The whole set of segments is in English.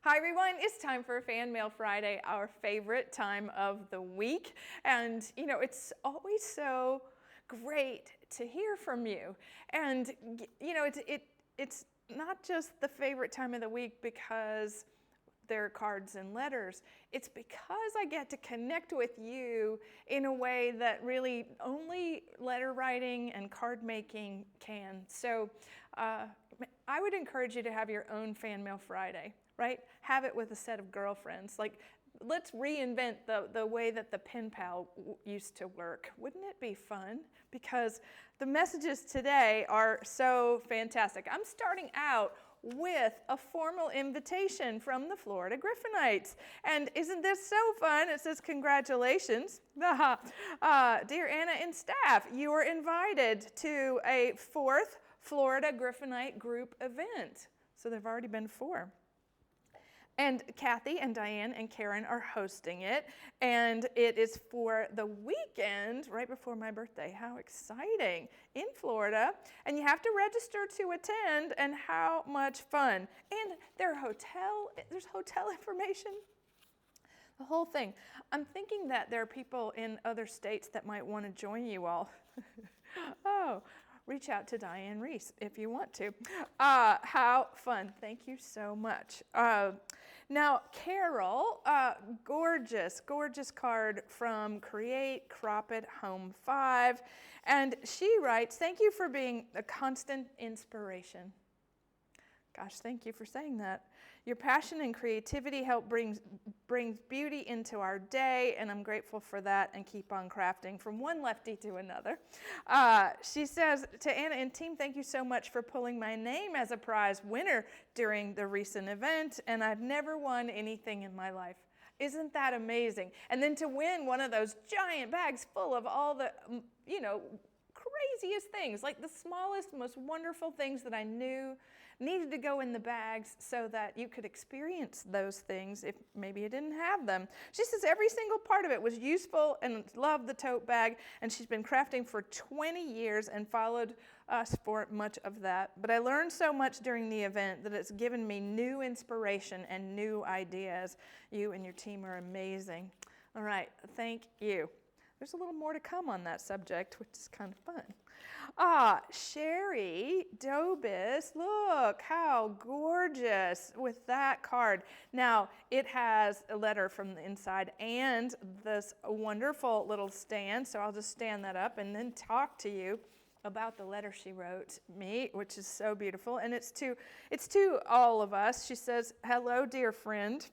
Hi everyone, it's time for Fan Mail Friday, our favorite time of the week. And you know, it's always so great to hear from you. And you know, it's not just the favorite time of the week because there are cards and letters. It's because I get to connect with you in a way that really only letter writing and card making can. So I would encourage you to have your own Fan Mail Friday, right? Have it with a set of girlfriends. Like, let's reinvent the way that the pen pal used to work. Wouldn't it be fun? Because the messages today are so fantastic. I'm starting out with a formal invitation from the Florida Griffinites. And isn't this so fun? It says, congratulations. Dear Anna and staff, you are invited to a 4th Florida Griffinite group event. So there have already been 4. And Kathy and Diane and Karen are hosting it, and it is for the weekend right before my birthday. How exciting, in Florida, and you have to register to attend, and how much fun. And there's hotel information, the whole thing. I'm thinking that there are people in other states that might want to join you all. Oh. Reach out to Diane Reese if you want to. How fun. Thank you so much. Now, Carol, gorgeous card from Create Crop It Home 5. And she writes, thank you for being a constant inspiration. Gosh, thank you for saying that. Your passion and creativity help brings beauty into our day, and I'm grateful for that, and keep on crafting from one lefty to another. She says, to Anna and team, thank you so much for pulling my name as a prize winner during the recent event, and I've never won anything in my life. Isn't that amazing? And then to win one of those giant bags full of all the, you know, craziest things, like the smallest, most wonderful things that I knew needed to go in the bags so that you could experience those things if maybe you didn't have them. She says every single part of it was useful and loved the tote bag, and she's been crafting for 20 years and followed us for much of that. But I learned so much during the event that it's given me new inspiration and new ideas. You and your team are amazing. All right, thank you. There's a little more to come on that subject, which is kind of fun. Sherry Dobis, look how gorgeous with that card. Now, it has a letter from the inside and this wonderful little stand, so I'll just stand that up and then talk to you about the letter she wrote me, which is so beautiful. And it's to all of us. She says, hello, dear friend.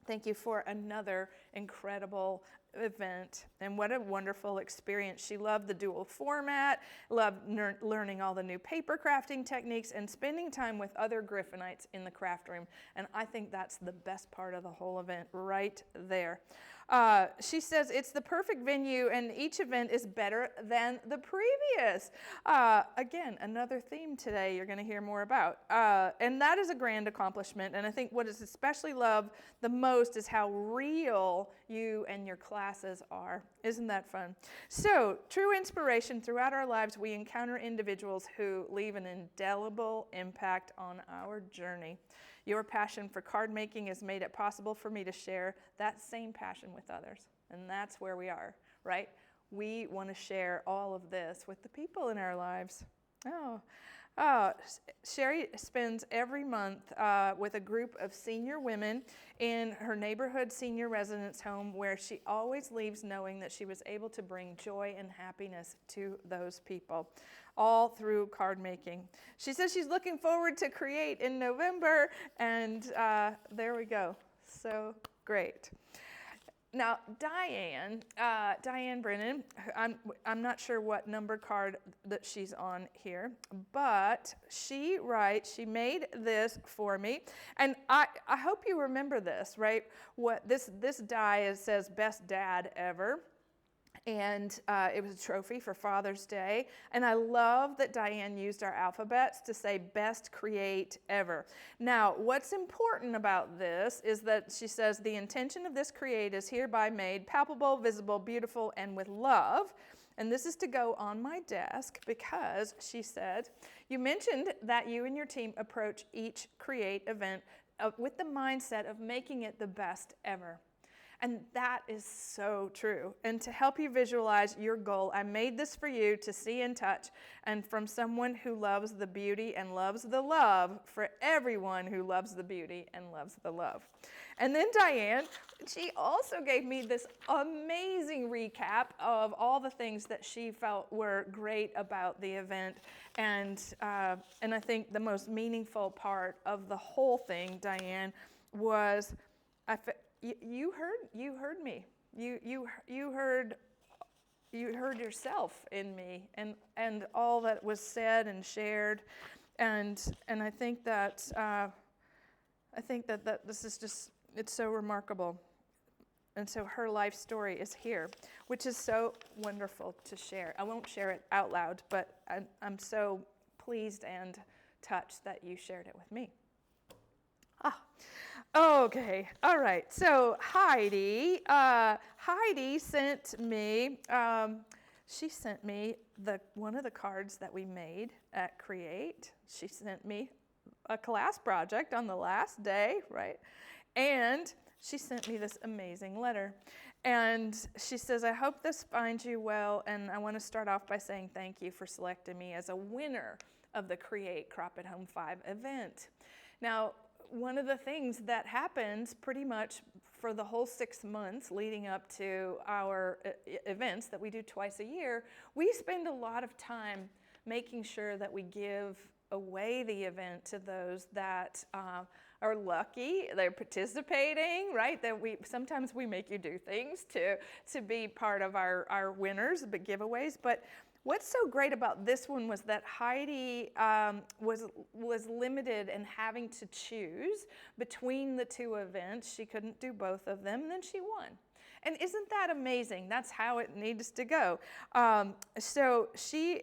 Thank you for another incredible event, and what a wonderful experience. She loved the dual format, loved learning all the new paper crafting techniques, and spending time with other Griffinites in the craft room. And I think that's the best part of the whole event right there. She says it's the perfect venue, and each event is better than the previous. Again, another theme today you're going to hear more about. And that is a grand accomplishment. And I think what is especially loved the most is how real you and your classes are. Isn't that fun? So, true inspiration. Throughout our lives, we encounter individuals who leave an indelible impact on our journey. Your passion for card making has made it possible for me to share that same passion with others. And that's where we are, right? We want to share all of this with the people in our lives. Sherry spends every month with a group of senior women in her neighborhood senior residence home, where she always leaves knowing that she was able to bring joy and happiness to those people, all through card making. She says she's looking forward to Create in November, and there we go. So great. Now, Diane Brennan, I'm not sure what number card that she's on here, but she writes, she made this for me, and I hope you remember this, right? What this die says best dad ever. And it was a trophy for Father's Day. And I love that Diane used our alphabets to say best create ever. Now, what's important about this is that she says the intention of this create is hereby made palpable, visible, beautiful, and with love. And this is to go on my desk because, she said, you mentioned that you and your team approach each Create event with the mindset of making it the best ever. And that is so true. And to help you visualize your goal, I made this for you to see and touch, and from someone who loves the beauty and loves the love, for everyone who loves the beauty and loves the love. And then Diane, she also gave me this amazing recap of all the things that she felt were great about the event. And I think the most meaningful part of the whole thing, Diane, was you heard me. You heard yourself in me, and all that was said and shared, and I think that this is just, it's so remarkable, and so her life story is here, which is so wonderful to share. I won't share it out loud, but I'm so pleased and touched that you shared it with me. Okay, all right. So Heidi sent me. She sent me one of the cards that we made at Create. She sent me a class project on the last day, right? And she sent me this amazing letter. And she says, "I hope this finds you well, and I want to start off by saying thank you for selecting me as a winner of the Create Crop at Home 5 event." Now, one of the things that happens pretty much for the whole 6 months leading up to our events that we do twice a year, we spend a lot of time making sure that we give away the event to those that are lucky, they're participating, right? That sometimes we make you do things to be part of our winners, the giveaways. But what's so great about this one was that Heidi was limited in having to choose between the two events. She couldn't do both of them, and then she won. And isn't that amazing? That's how it needs to go. So she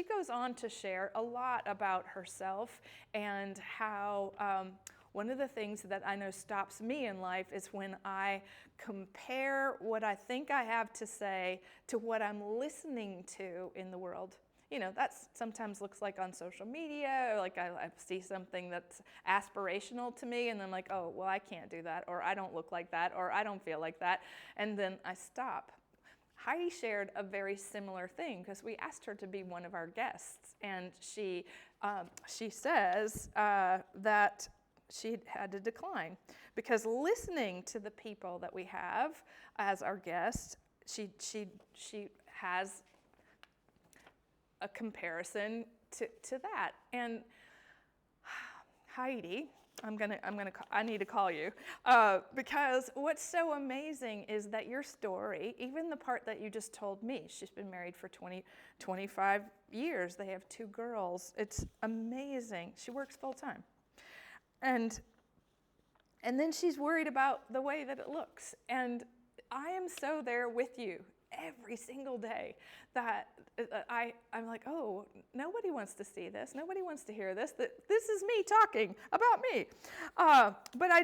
goes on to share a lot about herself and how one of the things that I know stops me in life is when I compare what I think I have to say to what I'm listening to in the world. You know, that sometimes looks like on social media, or like I see something that's aspirational to me, and I'm like, oh, well, I can't do that, or I don't look like that, or I don't feel like that, and then I stop. Heidi shared a very similar thing because we asked her to be one of our guests, and she says that she had to decline because listening to the people that we have as our guests, she has a comparison to that. And Heidi, I need to call you because what's so amazing is that your story, even the part that you just told me, she's been married for 25 years. They have 2 girls. It's amazing. She works full time. And then she's worried about the way that it looks. And I am so there with you every single day that I'm like, oh, nobody wants to see this. Nobody wants to hear this. This is me talking about me. But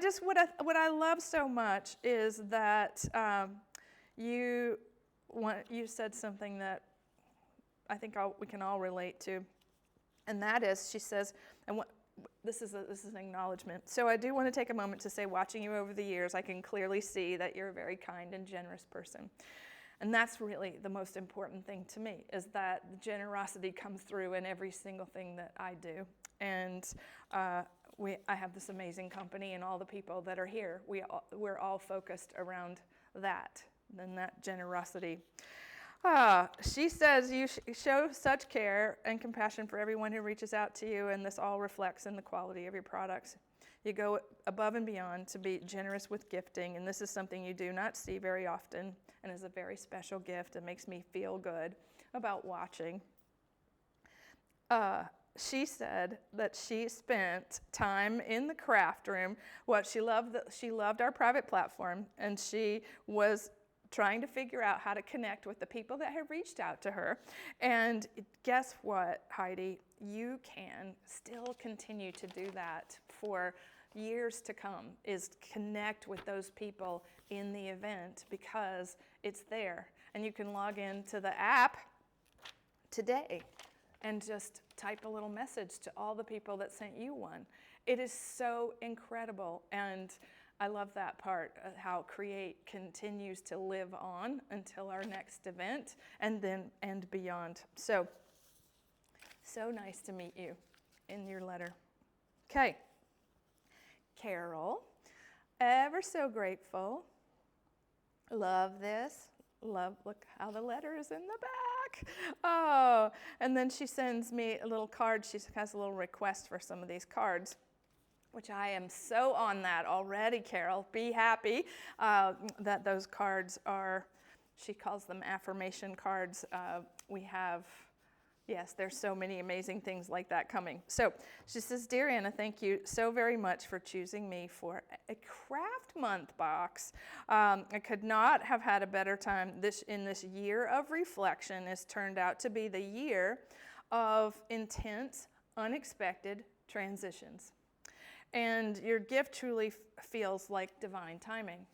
what I love so much is that you said something that I think we can all relate to. And that is, she says, this is an acknowledgement. So I do want to take a moment to say, watching you over the years, I can clearly see that you're a very kind and generous person. And that's really the most important thing to me, is that generosity comes through in every single thing that I do. And I have this amazing company, and all the people that are here, we're all focused around that, and that generosity. She says you show such care and compassion for everyone who reaches out to you, and this all reflects in the quality of your products. You go above and beyond to be generous with gifting, and this is something you do not see very often, and is a very special gift. It makes me feel good about watching. She said that she spent time in the craft room. She loved our private platform, and she was trying to figure out how to connect with the people that have reached out to her. And guess what, Heidi? You can still continue to do that for years to come, is connect with those people in the event, because it's there. And you can log into the app today and just type a little message to all the people that sent you one. It is so incredible, and I love that part, how Create continues to live on until our next event and beyond. So nice to meet you in your letter. Okay, Carol, ever so grateful. Love this. Look how the letter is in the back. Oh, and then she sends me a little card. She has a little request for some of these cards, which I am so on that already, Carol. Be happy that those cards are, she calls them affirmation cards. We have, yes, there's so many amazing things like that coming. So she says, Dear Anna, thank you so very much for choosing me for a craft month box. I could not have had a better time. In this year of reflection has turned out to be the year of intense, unexpected transitions. And your gift truly feels like divine timing.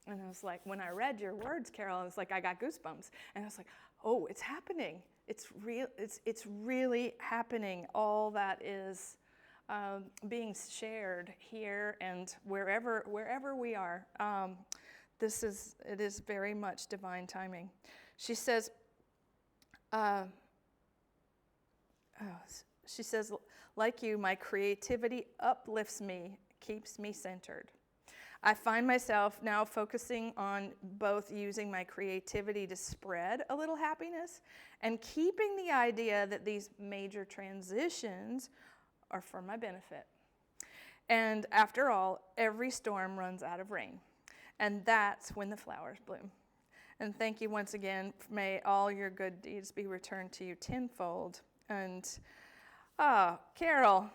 And I was like, when I read your words, Carol, I was like, I got goosebumps. And I was like, oh, it's happening. It's real. It's really happening. All that is being shared here and wherever we are. It is very much divine timing. She says, like you, my creativity uplifts me, keeps me centered. I find myself now focusing on both using my creativity to spread a little happiness and keeping the idea that these major transitions are for my benefit. And after all, every storm runs out of rain, and that's when the flowers bloom. And thank you once again. May all your good deeds be returned to you tenfold. And Carol,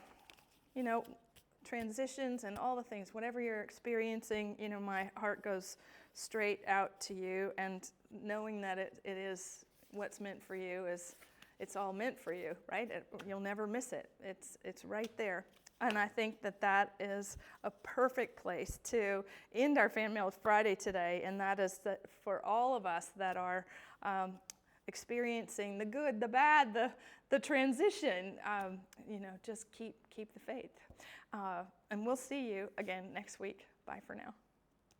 transitions and all the things, whatever you're experiencing, my heart goes straight out to you, and knowing that it is what's meant for you it's all meant for you, right? You'll never miss it. It's right there. And I think that is a perfect place to end our Fan Mail Friday today, and that is that for all of us that are experiencing the good, the bad, the transition, just keep the faith. And we'll see you again next week. Bye for now.